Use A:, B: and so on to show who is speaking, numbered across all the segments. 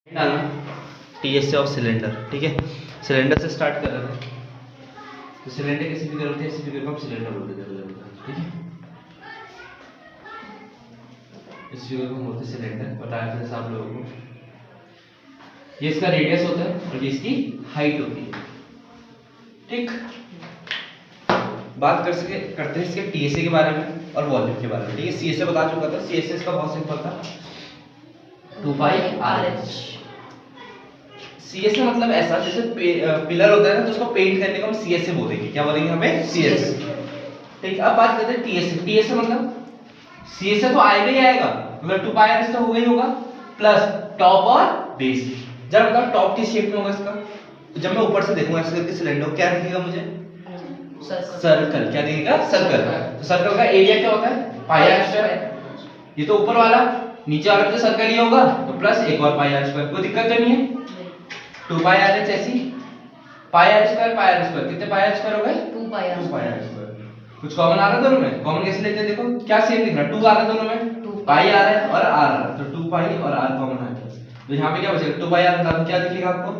A: डालना टीएसए और सिलेंडर। ठीक है, सिलेंडर से स्टार्ट कर रहे थे। तो सिलेंडर कैसी फिगर होती है, ऐसी फिगर को हम सिलेंडर बोलते हैं। ठीक है, इस फिगर को हम बोलते हैं सिलेंडर। बताया था आप लोगों को, ये इसका रेडियस होता है और ये इसकी हाइट होती है। ठीक, बात करते हैं इसके टीएसए के बारे में और वॉल्यूम के बारे में। ठीक है, सीएसए बता चुका था। सीएसए इसका बहुत सिंपल था, 2 पाई आरएच। सीएसए मतलब ऐसा जैसे पिलर होता है ना, तो उसको पेंट करने को हम सीएसए बोलेंगे। क्या बोलेंगे हमें? सीएसए। ठीक, अब बात करते हैं टीएसए। टीएसए मतलब सीएसए तो आएगा ही आएगा, मतलब 2 पाई आरएच तो होगा ही होगा, प्लस टॉप और बेस। जब बताओ टॉप किस शेप में होगा इसका? तो जब मैं ऊपर से देखूंगा ऐसे करके सिलेंडर, क्या दिखेगा मुझे? सर्कल। क्या दिखेगा? सर्कल। तो सर्कल का एरिया क्या होता है? Pi r square. ये तो ऊपर वाला, नीचे वाला तो सर्कल ही होगा, तो प्लस एक और पाई आर स्क्वायर। कोई दिक्कत तो नहीं है? 2 पाई आर एच ऐसी, पाई आर स्क्वायर। कितने पाई आर स्क्वायर हो गए? 2 पाई आर स्क्वायर। कुछ कॉमन आ रहा है दोनों में? कॉमन कैसे लेते हैं? देखो क्या सेम दिख रहा है, 2 आ रहा है दोनों में, पाई आ रहा है और आर आ रहा है, तो 2 पाई और आर कॉमन आ गया। तो यहाँ पे क्या बचेगा? 2 पाई आर मतलब क्या दिखेगा आपको?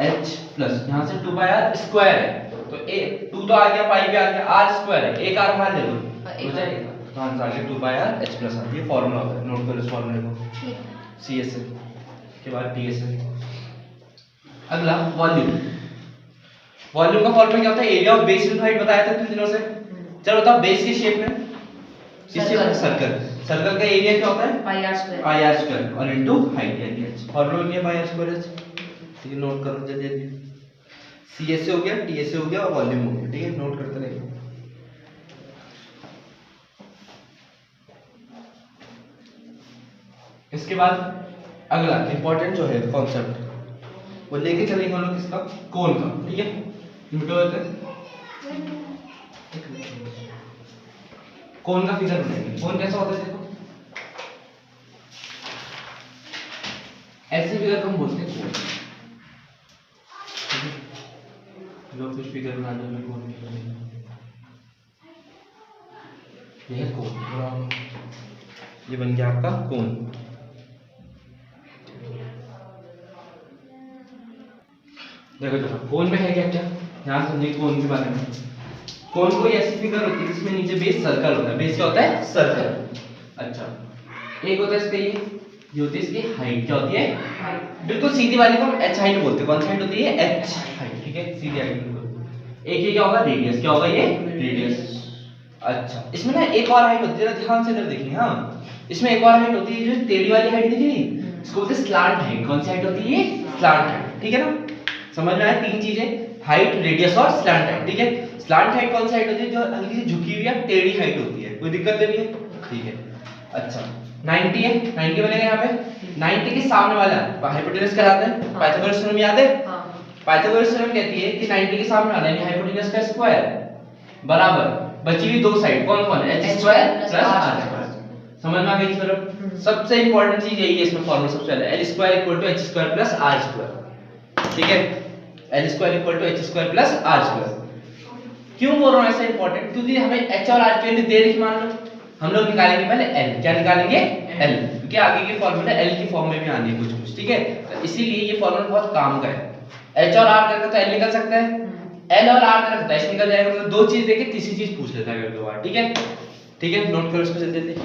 A: h प्लस यहाँ से 2 पाई आर स्क्वायर है, तो ए 2 तो आ गया, पाई भी आ गया, आर स्क्वायर है, एक आर बाहर ले लो हो जाएगा। तो आंसर आ गया 2 पाई आर h प्लस आर। ये फार्मूला होता है, नोट करो इस फार्मूले को। सीएसए के बाद टीएसए। अगला वॉल्यूम। वॉल्यूम का फॉर्मूला क्या होता है? Area of base into height. बताया था कुछ दिनों से। चलो बताओ, बेस की शेप में, किस शेप में? सर्कल। सर्कल का एरिया क्या होता है? पाई आर स्क्वायर और इनटू हाइट यानी h। फॉर्मूला क्या है? Pi r square h। ठीक है, नोट करो जल्दी जल्दी। सीएसए हो गया, टीएसए हो गया और वॉल्यूम हो गया। ठीक है, नोट करते रहिए। इसके बाद अगला इंपॉर्टेंट जो है कॉन्सेप्ट, वो लेके चलेंगे हम लोग किसका? कोन का। ठीक है, कोन का फिगर बनाएंगे। कोन कैसा होता है? देखो ऐसे फिगर को हम बोलते हैं कोन। लोग कुछ फिगर बनाने में कोन नहीं बनेगा, ये है कोन। ये बन गया आपका कोन। देखो देखो कोन में है क्या क्या, ध्यान समझिए कोन के बारे में। कोन कोई ऐसी फिगर होती है जिसमें नीचे बेस सर्कल होता है। बेस क्या होता है? सर्कल। अच्छा, एक होता है इसका ये होती है इसकी हाइट। क्या होती है? बिल्कुल सीधी वाली को हम एच हाइट बोलते हैं। कौन सी हाइट होती है? H height. ठीक है, सीधी हाइट बिल्कुल। एक ये क्या होगा? रेडियस। क्या होगा ये? रेडियस। अच्छा, इसमें ना एक और हाइट होती है, ध्यान से इधर देखिए। हाँ, इसमें एक और हाइट होती है, जो टेढ़ी वाली हाइट दिखी नहीं, इसको बोलते हैं स्लांट हाइट। कौन सी हाइट होती है? Slant height. ठीक है ना, समझ में आया? 3 चीजें, हाइट, रेडियस और स्लांट हाइट। ठीक है, स्लांट हाइट कौन सी हाइट होती है? जो हल्की सी झुकी हुई या टेढ़ी हाइट होती है। कोई दिक्कत नहीं है? ठीक है। अच्छा, 90 है, 90 बनेगा यहाँ पे। 90 के सामने वाला हाइपोटेनस कहलाता है। पाइथागोरस थ्योरम याद है? पाइथागोरस थ्योरम कहती है कि 90 के सामने वाला यानी हाइपोटेनस का स्क्वायर बराबर बची हुई दो साइड कौन कौन है? h square plus r square. समझ में आ गई थ्योरम? सबसे इंपॉर्टेंट चीज यही है इसमें, फॉर्मूला सबसे पहले l square equal to h square plus r square. ठीक है, l square equal to h square plus r square. क्यों बोल रहा हूं ऐसा इंपॉर्टेंट? क्योंकि हमें h और r की वैल्यू दे रही, मान लो हम लोग निकालेंगे पहले l। क्या निकालेंगे? l, क्योंकि आगे के फॉर्मूला l की फॉर्म में भी आनी है कुछ कुछ। ठीक है, तो इसीलिए ये फॉर्मूला बहुत काम का है। h और r करके तो l निकल सकता है, l और r करके h निकल जाएगा। मतलब दो चीज देके तीसरी चीज पूछ लेता है दो बार। ठीक है, ठीक है, नोट करो इसको जल्दी जल्दी।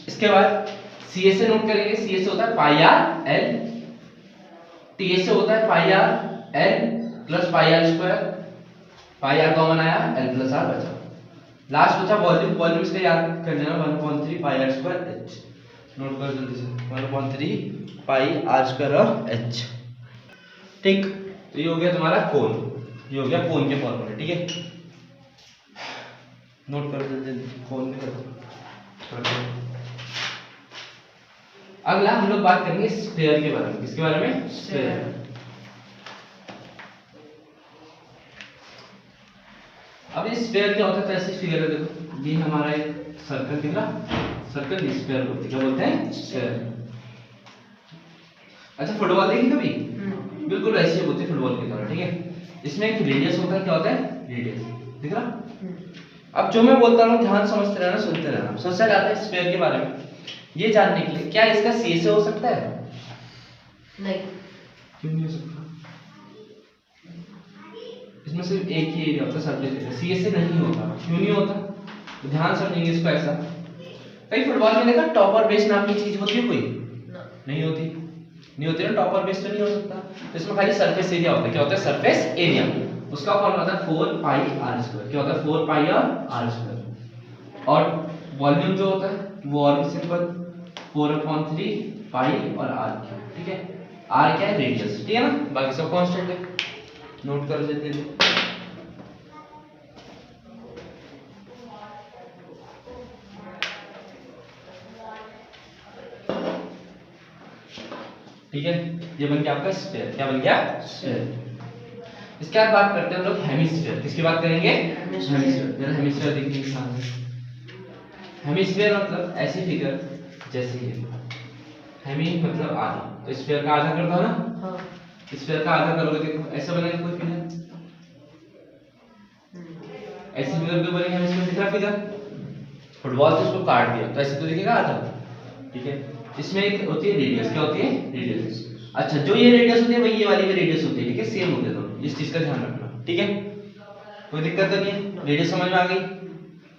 A: इसके बाद सीएसए नोट करेंगे। सीएसए होता है पाई आर एल, टीएसए होता है pi r l plus pi r square. Pi r common आया, एल प्लस आर बचा। लास्ट बचा वॉल्यूम। वॉल्यूम इसका याद कर लेना, 1/3 pi r square h. Note करो जल्दी से, 1/3 पाई आर स्क्वायर और एच। ठीक, तो ये हो गया तुम्हारा कोन, ये हो गया कोन के फॉर्मूले। ठीक है, नोट करो जल्दी जल्दी, कोन के फॉर्मूले। अगला हम लोग बात करेंगे स्फीयर के बारे में। किसके बारे में? स्फीयर। अब इस स्फीयर क्या होता है? तो ऐसी फिगर है, देखो ये हमारा एक सर्कल दिख रहा, सर्कल नहीं स्फीयर बोलते हैं। क्या बोलते हैं? स्फीयर। अच्छा, फुटबॉल देखी कभी? बिल्कुल वैसे ही बोलते हैं फुटबॉल की तरह। ठीक है, इसमें एक रेडियस होता है। क्या होता है? रेडियस। दिख रहा? अब जो मैं बोलता हूँ ध्यान समझते रहना, सुनते रहना। सबसे ज्यादा है स्फीयर के बारे में ये जानने के लिए, क्या इसका सीएसए हो सकता है? नहीं। क्यों नहीं हो सकता? इसमें सिर्फ एक ही एरिया होता है सरफेस एरिया, सीएस से नहीं होता। क्यों नहीं होता? तो ध्यान समझेंगे इसको ऐसा। कहीं फुटबॉल में देखा टॉप और बेस नाम की चीज होती है कोई? नहीं होती। नहीं होती ना, टॉप और बेस तो नहीं हो सकता। तो इसमें खाली सरफेस एरिया होता है। क्या होता है? Surface area. उसका फॉर्मूला होता है 4 पाई r स्क्वायर। क्या होता है? 4 पाई और r स्क्वायर। और वॉल्यूम जो होता है वो और भी सिंपल, 4/3 पाई और r क्यूब। ठीक है, r क्या है? रेडियस। ठीक है ना, बाकी सब कांस्टेंट है। नोट कर लेते हैं। ठीक है, ये बन गया आपका स्फीयर। क्या बन गया? स्फीयर। इसके बाद बात करते हैं हम लोग हेमिस्फीयर। किसकी बात करेंगे? हेमिस्फीयर। जरा हेमिस्फीयर देखने के सामने। हेमिस्फीयर मतलब ऐसी फिगर जैसे ये। हेमी मतलब आधा, तो स्फीयर का आधा कर दो ना। हाँ। स्फीयर का आधा करोगे, देखो ऐसा बनेगा कोई फिगर, ऐसी फिगर क्यों बनेगी? हेमिस्फीयर दिख रहा फिगर, फुटबॉल से इसको काट दिया तो ऐसे तो दिखेगा आधा। ठीक है, इसमें एक होती है रेडियस। क्या होती है? रेडियस। अच्छा, जो ये रेडियस होती है वही ये वाली भी रेडियस होती है। ठीक है, सेम होते हैं दोनों, इस चीज का ध्यान रखना। ठीक है, कोई दिक्कत तो नहीं है? रेडियस समझ में आ गई?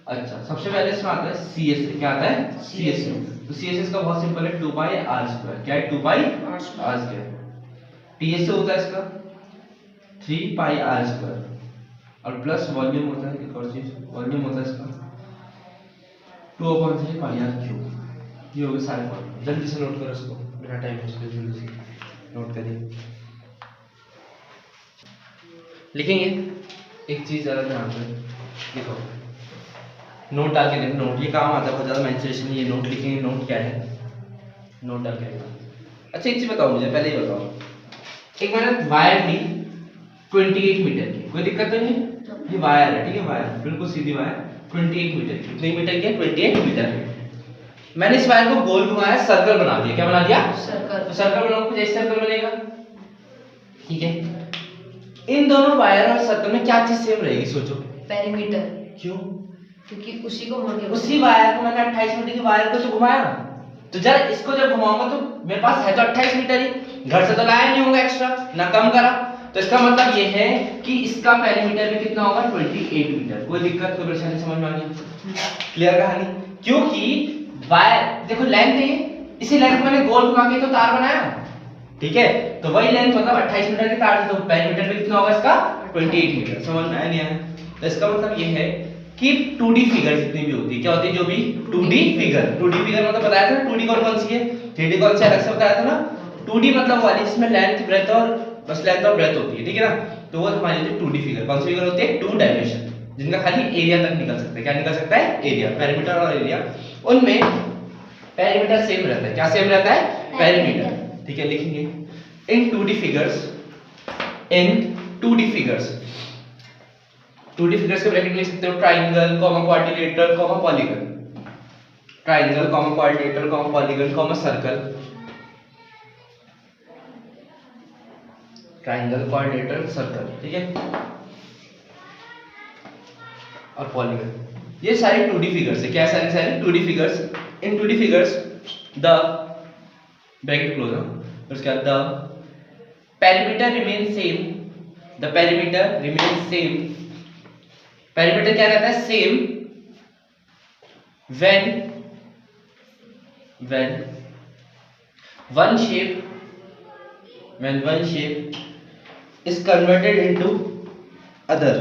A: अच्छा, सबसे पहले इसमें आता है सीएस। क्या आता है? सीएस। तो सीएस का बहुत सिंपल है, 2 पाई r स्क्वायर। क्या है? 2 पाई r स्क्वायर। टीएस से होता है इसका 3 पाई r स्क्वायर और प्लस वॉल्यूम होता है, एक और चीज वॉल्यूम होता है इसका 2/3 पाई r क्यूब। ये हो गए सारे फॉर्मूले। जल्दी से नोट करो इसको, बिना टाइम वेस्ट करे जल्दी से नोट करिए। लिखेंगे एक चीज जरा ध्यान से देखो, नोट डाल के देखो। नोट ये काम आता है बहुत ज्यादा मेंशुरेशन। ये नोट लिखेंगे, नोट क्या है? नोट डाल के देखो। अच्छा, एक चीज बताओ मुझे, पहले ही बताओ, एक मैंने वायर ली 28 मीटर की, कोई दिक्कत तो नहीं? ये वायर है, ठीक है, वायर बिल्कुल सीधी वायर 28 मीटर की। कितने मीटर की है? 28 मीटर। मैंने इस वायर को गोल घुमाया, सर्कल बना दिया। क्या बना दिया? सर्कल। तो सर्कल बनाओ, कुछ ऐसे सर्कल बनेगा। ठीक है, इन दोनों वायर और सर्कल में क्या चीज सेम रहेगी? सोचो।
B: पेरीमीटर।
A: क्यों?
B: क्योंकि उसी को मोड़ के
A: उसी वायर को मैंने 28 मीटर की वायर को तो घुमाया, तो जरा इसको जब घुमाऊंगा तो मेरे पास है तो 28 मीटर ही, घर से तो लाया नहीं होगा एक्स्ट्रा, ना कम करा। तो इसका मतलब ये है कि इसका पेरीमीटर में कितना होगा? 28 मीटर। कोई दिक्कत, कोई परेशानी समझ में आ गई? क्लियर कहानी? क्योंकि वायर देखो लेंथ है, इसी लेंथ को मैंने गोल घुमा के तो तार बनाया। ठीक है, तो वही लेंथ मतलब 28 मीटर की तार, तो पेरीमीटर में कितना होगा इसका? 28 मीटर। समझ में आया नहीं आया? तो इसका मतलब ये है कि 2D फिगर जितनी भी होती है, क्या होती है? जो भी 2D फिगर, 2D फिगर मतलब बताया था ना 2D कौन कौन सी है, 3D कौन सी अलग से बताया था ना। 2D मतलब वाली जिसमें लेंथ ब्रेथ और बस लेंथ और ब्रेथ होती है। ठीक है ना, तो वो हमारी जो 2D फिगर, कौन सी फिगर होती है? 2 डायमेंशन, जिनका खाली एरिया तक निकल सकता है। क्या निकल सकता है? एरिया, पेरीमीटर और एरिया। उनमें पेरीमीटर सेम रहता है। क्या सेम रहता है? पेरीमीटर। ठीक है, लिखेंगे इन 2D फिगर्स, इन 2D फिगर्स, 2D फिगर्स के ब्रैकेट में लिख सकते हो triangle, comma quadrilateral, comma polygon. Triangle, comma quadrilateral, comma polygon, comma circle. Triangle, quadrilateral, circle. ठीक है, और पॉलीगन। ये सारी 2D फिगर्स है। क्या सारी सारी 2D figures? In 2D figures the bracket close है, उसके बाद the perimeter remain same, the perimeter remain same. Perimeter क्या रहता है? Same when one shape is converted into other,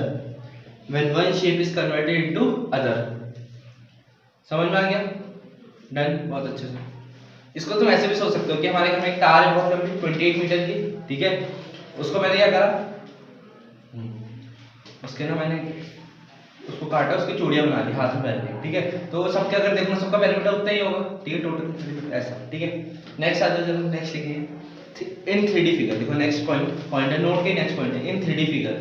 A: when one shape is converted into other। समझ में आ गया? Done, बहुत अच्छे से। इसको तुम ऐसे भी सोच सकते हो कि हमारे घर में एक तार है बहुत लंबी 28 मीटर की। ठीक है, उसको मैंने क्या करा, उसके ना मैंने उसको काटा, उसकी चूड़ियां बना दी हाथ में पहन ली। ठीक है, तो सबके अगर देखना सबका पेरीमीटर उतना ही होगा। ठीक है, टोटल ऐसा। ठीक है, नेक्स्ट आ जाओ, चलो नेक्स्ट लिखिए इन 3D फिगर। देखो नेक्स्ट पॉइंट है, नोट के नेक्स्ट पॉइंट है इन 3D फिगर।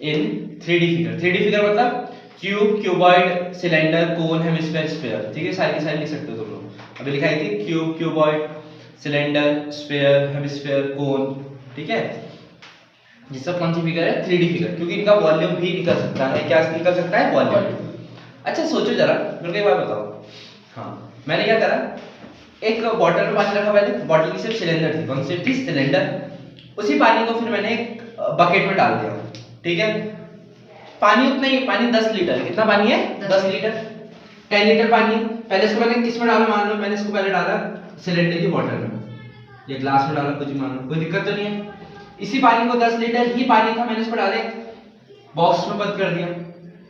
A: इन 3D फिगर, 3D फिगर मतलब क्यूब, क्यूबॉइड, सिलेंडर, कोन, हेमिस्फीयर, स्फीयर। ठीक है, सारी लिख सकते हो तुम लोग। अभी लिखाई थी cube, cuboid, cylinder, sphere, hemisphere, cone. ठीक है, ये सब कौन सी फिगर है? 3D फिगर, क्योंकि इनका वॉल्यूम भी निकल सकता है। क्या निकल सकता है? वॉल्यूम। अच्छा सोचो जरा, मेरे को एक बात बताओ। हाँ, मैंने क्या करा, एक बॉटल में पानी रखा, पहले बॉटल की सिर्फ सिलेंडर थी। कौन सी थी? सिलेंडर। उसी पानी को फिर मैंने एक बकेट में डाल दिया, ठीक है। पानी उतना ही, पानी 10 लीटर, कितना पानी है 10 लीटर, 10 लीटर पानी। पहले इसको मैंने किस में डाला, मान लो मैंने इसको पहले डाला सिलेंडर की बॉटल में या ग्लास में डाला, कुछ भी मान लो, कोई दिक्कत तो नहीं है। इसी पानी को 10 लीटर ही पानी था, मैंने इसको डाले बॉक्स में बंद कर दिया,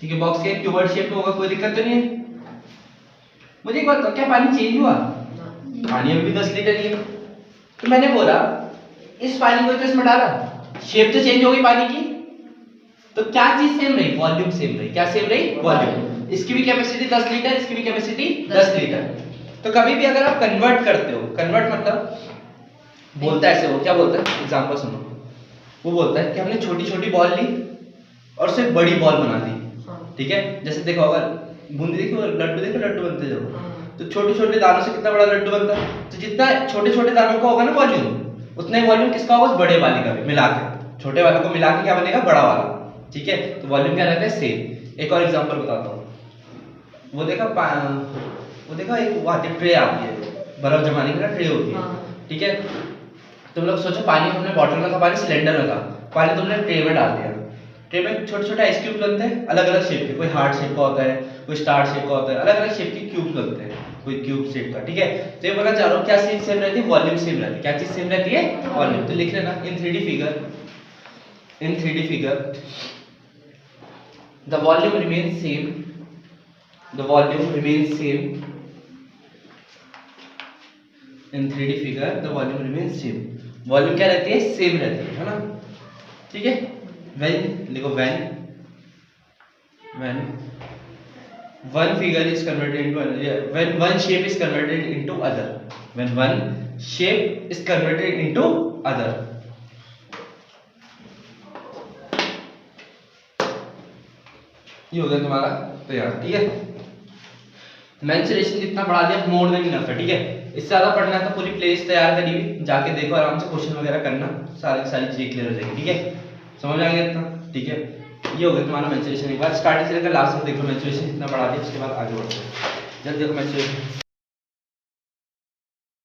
A: ठीक है। बॉक्स के क्यूबॉइड शेप में होगा, कोई दिक्कत तो नहीं है। मुझे एक बात बताओ, क्या पानी चेंज हुआ? पानी अभी भी 10 लीटर ही है। तो मैंने बोला इस पानी को तो इसमें डाला, शेप तो चेंज हो गई पानी की, तो क्या चीज सेम रही? वॉल्यूम सेम रही। क्या सेम रही? वॉल्यूम। इसकी भी कैपेसिटी 10 लीटर, इसकी भी कैपेसिटी 10 लीटर। तो कभी भी अगर आप कन्वर्ट करते हो, कन्वर्ट मतलब बोलता है ऐसे, वो क्या बोलता है, एग्जांपल सुनो, वो बोलता है कि हमने छोटी छोटी बॉल ली और उसे बड़ी बॉल बना दी, ठीक है। जैसे देखो, अगर बूंदी देखो, लड्डू देखो, लड्डू बनते जब, तो छोटे छोटे दानों से कितना बड़ा लड्डू बनता है। तो जितना छोटे छोटे दानों का होगा ना वॉल्यूम, उतना ही वॉल्यूम किसका होगा? उस बड़े वाले का भी मिला के, छोटे वाले को मिला के क्या बनेगा? बड़ा वाला, ठीक है। तो वॉल्यूम क्या रहता है? सेम। एक और एग्जांपल बताता हूँ, वो देखा एक वो आती है ट्रे आती है, बर्फ जमाने की ना ट्रे होती है, ठीक है। तुम लोग सोचो, पानी हमने बॉटल में था, पानी सिलेंडर में था, पानी तुमने ट्रे में डाल दिया। ट्रे में छोटे छोटे आइस क्यूब बनते हैं, अलग अलग शेप के, कोई हार्ट शेप का होता है, कोई स्टार शेप का होता है, अलग अलग शेप के क्यूब बनते हैं, कोई क्यूब शेप का, ठीक है। तो ये बोलना चाह रहा हूँ, क्या चीज सेम रहती है? वॉल्यूम सेम रहती है। क्या चीज सेम रहती है? वॉल्यूम। तो लिख लेना इन 3D figure, in 3D figure the volume remains same, the volume remains same, in 3D figure the volume remains same, volume क्या रहती है? सेम रहती है ना, ठीक है। when लिखो, when one figure is converted into another, when one shape is converted into other, when one shape is converted into other, ये हो गया तुम्हारा तैयार, ठीक है। मेंसुरेशन जितना बढ़ा दिया, मोर देन इनफ है, ठीक है। इससे ज्यादा पढ़ना है तो पूरी प्लेलिस्ट तैयार करी हुई, जाके देखो, आराम से क्वेश्चन वगैरह करना, सारी चीजें क्लियर हो जाएगी, ठीक है। समझ आ गया इतना, ठीक है। ये हो गया तुम्हारा मेंसुरेशन। एक बार स्टार्टिंग से लेकर लास्ट में देखो मेंसुरेशन कितना बढ़ा दिया, उसके बाद आगे बढ़ते हैं। जल्दी देखो मेंसुरेशन।